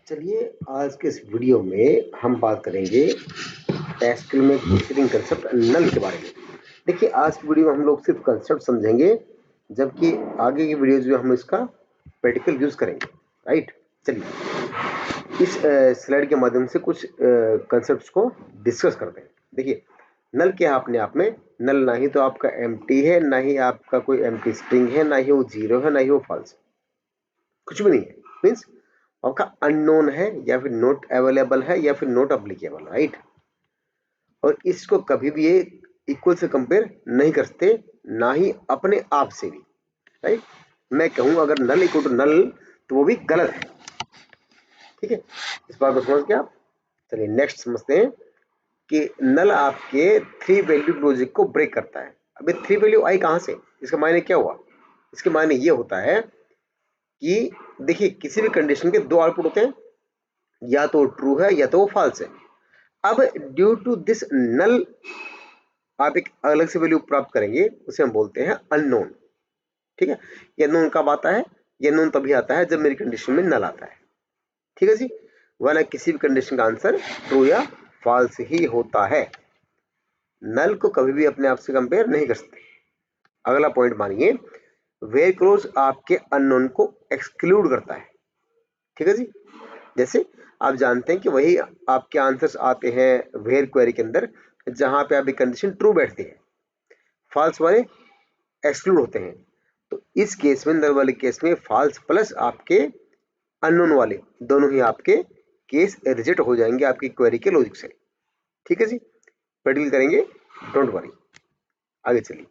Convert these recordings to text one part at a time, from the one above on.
चलिए आज के इस वीडियो में हम बात करेंगे एसक्यूएल में प्रोसीडिंग कंसेप्ट नल के बारे में। देखिए आज की वीडियो में हम लोग सिर्फ कंसेप्ट समझेंगे, जबकि आगे की वीडियोज में हम इसका प्रैक्टिकल यूज करेंगे। राइट, चलिए इस स्लाइड के माध्यम से कुछ कंसेप्ट्स को डिस्कस करते हैं। देखिए नल क्या है अपने आप में, नल ना ही तो आपका एम्प्टी है, ना ही आपका कोई एम्प्टी स्ट्रिंग है, ना ही वो जीरो है, ना ही वो फॉल्स, कुछ भी नहीं है। मीन्स आपका अननोन है, या फिर नॉट अवेलेबल है, या फिर नॉट अप्लीकेबल। राइट, और इसको कभी भी ये इक्वल से कंपेयर नहीं कर सकते, ना ही अपने आप से भी। राइट, मैं कहूं अगर नल इक्वल टू नल तो वो भी गलत है। ठीक है, इस बात को समझ के आप चलिए नेक्स्ट समझते हैं कि नल आपके थ्री वैल्यू लॉजिक को ब्रेक करता है। अभी थ्री वैल्यू आई कहां से, इसका मायने क्या हुआ? इसके मायने ये होता है कि देखिए किसी भी कंडीशन के दो आउटपुट होते हैं, या तो ट्रू है या तो वो फॉल्स है। अब ड्यू टू दिस नल आप एक अलग से वैल्यू प्राप्त करेंगे, उसे हम बोलते हैं अननोन। ठीक है, ये अननोन कब आता है? ये अननोन तभी आता है जब मेरी कंडीशन में नल आता है। ठीक है जी, वरना किसी भी कंडीशन का आंसर ट्रू या फॉल्स ही होता है। नल को कभी भी अपने आप से कंपेयर नहीं कर सकते। अगला पॉइंट मानिए, वेयर क्लोज आपके अननोन को एक्सक्लूड करता है। ठीक है जी, जैसे आप जानते हैं कि वही आपके आंसर्स आते हैं वेयर क्वेरी के अंदर जहां पे आपकी कंडीशन ट्रू बैठती है, फॉल्स वाले एक्सक्लूड होते हैं। तो इस केस में, नल वाले केस में, फॉल्स प्लस आपके अननोन वाले दोनों ही आपके केस रिजेक्ट हो जाएंगे आपकी क्वेरी के लॉजिक से। ठीक है जी, प्रैक्टिकल करेंगे, डोंट वरी। आगे चलिए,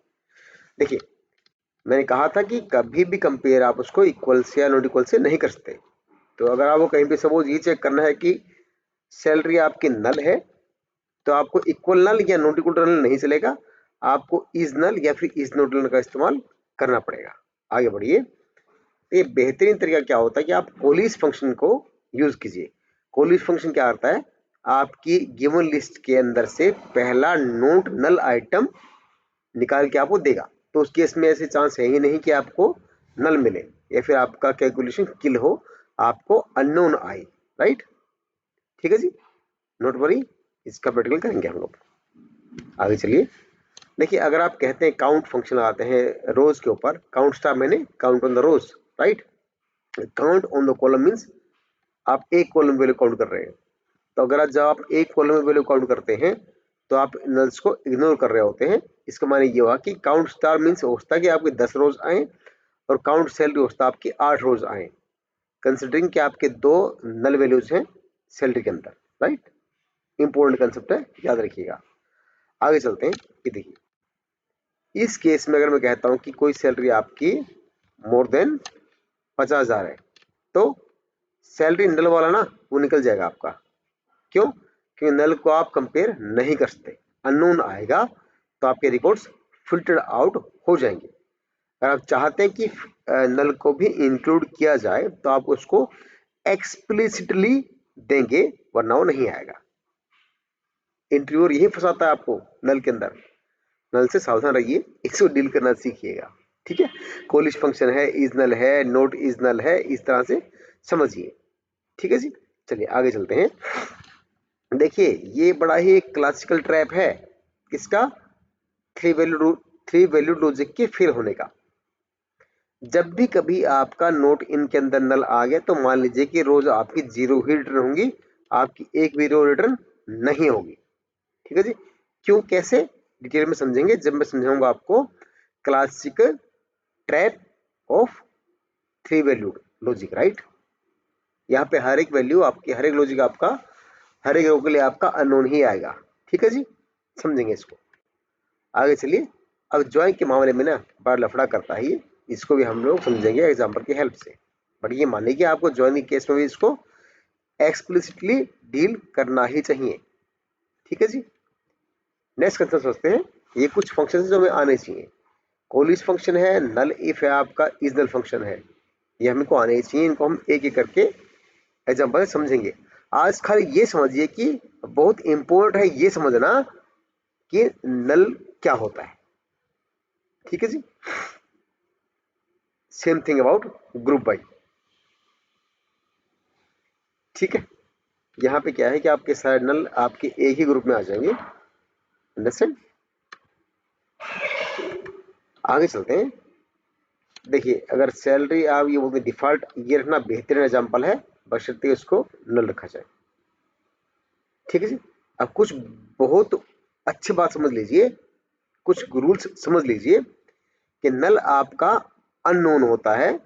देखिए मैंने कहा था कि कभी भी कंपेयर आप उसको इक्वल से या नॉट इक्वल से नहीं कर सकते। तो अगर आपको कहीं पे सपोज ये चेक करना है कि सैलरी आपकी नल है, तो आपको इक्वल नल या नॉट इक्वल नल नहीं चलेगा, आपको इज नल या फिर इज नॉट नल का इस्तेमाल करना पड़ेगा। आगे बढ़िए, ये बेहतरीन तरीका क्या होता है कि आप कोलिस फंक्शन को यूज कीजिए। कोलिस फंक्शन क्या करता है, आपकी गिवन लिस्ट के अंदर से पहला नोट नल आइटम निकाल के आपको देगा। तो उस केस में ऐसे चांस है ही नहीं कि आपको नल मिले या फिर आपका कैलकुलेशन किल हो, आपको अननोन आए। राइट, ठीक है जी, नोट वरी, इसका प्रैक्टिकल करेंगे हम लोग। आगे चलिए, देखिए अगर आप कहते हैं काउंट फंक्शन लगाते हैं रोज के ऊपर, काउंट स्टार मैंने count on the rows. Right, count on the column means आप एक कॉलम वैल्यू काउंट कर रहे हैं। तो अगर जब आप एक कॉलम वैल्यू काउंट करते हैं तो आप नल्स को इग्नोर कर रहे होते हैं। इसका माने ये हुआ कि काउंट स्टार मीन्स होता है कि आपके 10 रोज आए, और काउंट सैलरी होता है आपकी 8 रोज आए, कंसिडरिंग कि आपके दो नल वैल्यूज हैं सैलरी के अंदर। राइट, इंपॉर्टेंट कंसेप्ट है, याद रखिएगा। आगे चलते हैं कि देखिए इस केस में अगर मैं कहता हूं कि कोई सैलरी आपकी मोर देन 50,000 है, तो सैलरी नल वाला ना वो निकल जाएगा आपका। क्यों? क्योंकि नल को आप कंपेयर नहीं कर सकते, अननोन आएगा तो आपके रिकॉर्ड्स फिल्टर्ड आउट हो जाएंगे। अगर आप चाहते हैं कि नल को भी इंक्लूड किया जाए तो आप उसको एक्सप्लिसिटली देंगे, वरना वो नहीं आएगा। इंटरव्यूअर यही फंसाता है आपको नल के अंदर। नल से सावधान रहिए, इसको डील करना सीखिएगा। ठीक है, कोलिश फंक्शन है, इज नल है, नोट इज नल है, इस तरह से समझिए। ठीक है जी, चलिए आगे चलते हैं। देखिए ये बड़ा ही एक क्लासिकल ट्रैप है, किसका? थ्री वैल्यू लॉजिक के फेल होने का। जब भी कभी आपका नोट इन के अंदर नल आ गया तो मान लीजिए कि रोज आपकी जीरो ही रिटर्न होंगी, आपकी एक भी रो रिटर्न नहीं होगी। ठीक है जी, क्यों, कैसे, डिटेल में समझेंगे जब मैं समझाऊंगा आपको classical trap of three value logic. Right, यहाँ पे हर एक वैल्यू आपकी, हर एक लॉजिक आपका, हर एक रो के लिए आपका अननोन ही आएगा। ठीक है जी, समझेंगे इसको। आगे चलिए, अब ज्वाइन के मामले में ना बड़ा लफड़ा करता है ये, इसको भी हम लोग समझेंगे एग्जाम्पल की हेल्प से। बट ये मानिए कि आपको ज्वाइन के केस में भी इसको एक्सप्लिसिटली डील करना ही चाहिए। ठीक है जी, नेक्स्ट क्वेश्चन सोचते हैं। ये कुछ फंक्शन जो हमें आने चाहिए, कोलिस फंक्शन है, नल इफ है, आपका इज नल फंक्शन है, ये हमको आने चाहिए। इनको हम एक एक करके एग्जाम्पल समझेंगे। आज खाली ये समझिए कि बहुत इंपॉर्टेंट है ये समझना कि नल क्या होता है। ठीक है जी, same thing about group by. ठीक है, यहाँ पे क्या है कि आपके सारे नल आपके एक ही ग्रुप में आ जाएंगे। अंडरस्टैंड? आगे चलते हैं। देखिए, अगर सैलरी आप ये बोलते डिफॉल्ट, ये रखना बेहतरीन एग्जाम्पल है, बशर्ते उसको नल रखा जाए। ठीक है जी। अब कुछ बहुत अच्छी बात समझ लीजिए, कुछ रूल्स समझ लीजिए कि नल आपका अननोन होता है।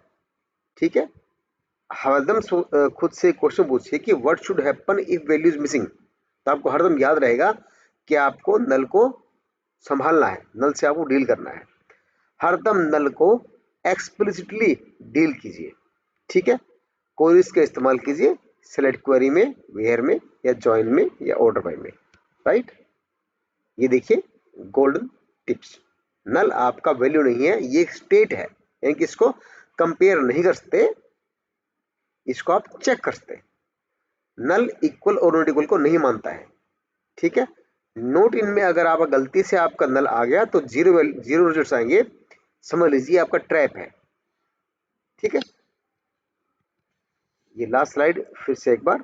ठीक है, हरदम खुद से क्वेश्चन पूछिए कि what should happen if value is missing. तो आपको हरदम याद रहेगा कि आपको नल को संभालना है, नल से आपको डील करना है। हरदम नल को एक्सप्लिसिटली डील कीजिए। ठीक है, कोरिस का इस्तेमाल कीजिए सेलेक्ट क्वेरी में, वेयर में, या ज्वाइन में, या ऑर्डर बाय में। राइट, ये देखिए गोल्डन टिप्स। नल आपका वैल्यू नहीं है, ये एक स्टेट है, यानी कि इसको कंपेयर नहीं कर सकते, इसको आप चेक कर सकते हैं। नल इक्वल और नॉट इक्वल को नहीं मानता है। ठीक है, नोट इन में अगर आप गलती से आपका नल आ गया तो जीरो रिजल्ट्स आएंगे, समझ लीजिए आपका ट्रैप है। ठीक है, ये लास्ट स्लाइड फिर से एक बार।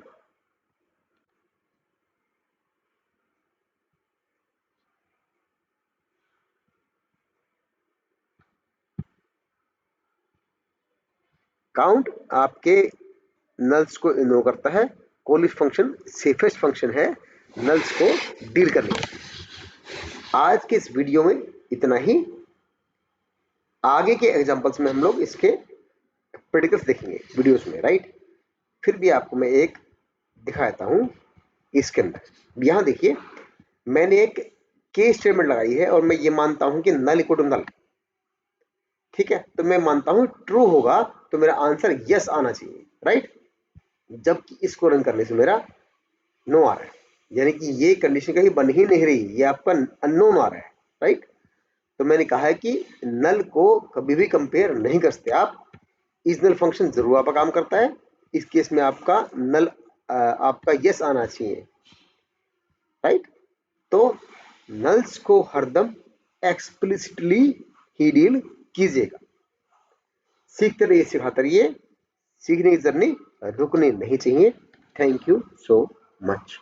काउंट आपके नल्स को इग्नोर करता है। कॉलिश फंक्शन सेफेस्ट फंक्शन है नल्स को डील करने के। आज के इस वीडियो में इतना ही। आगे के एग्जांपल्स में हम लोग इसके प्रेडिकल्स देखेंगे वीडियोस में। राइट, फिर भी आपको मैं एक दिखाता हूं इसके अंदर। यहां देखिए, मैंने एक केस स्टेटमेंट लगाई है और मैं ये मानता हूं कि नल इक्वल टू नल। ठीक है, तो मैं मानता हूं ट्रू होगा तो मेरा आंसर यस आना चाहिए। राइट, जबकि इसको रन करने से मेरा नो आ रहा है, यानी कि ये कंडीशन कहीं बन ही नहीं रही, ये आपका अननोन आ रहा है। राइट, तो मैंने कहा है कि नल को कभी भी कंपेयर नहीं कर सकते आप। इस नल फंक्शन जरूर आपका काम करता है, इस केस में आपका नल आपका यस आना चाहिए। राइट, तो नल्स को हरदम एक्सप्लिसिटली ही डील कीजिएगा। सीखते रहिए, सिखाते रहिए, सीखने की जर्नी रुकनी नहीं चाहिए। Thank you so much.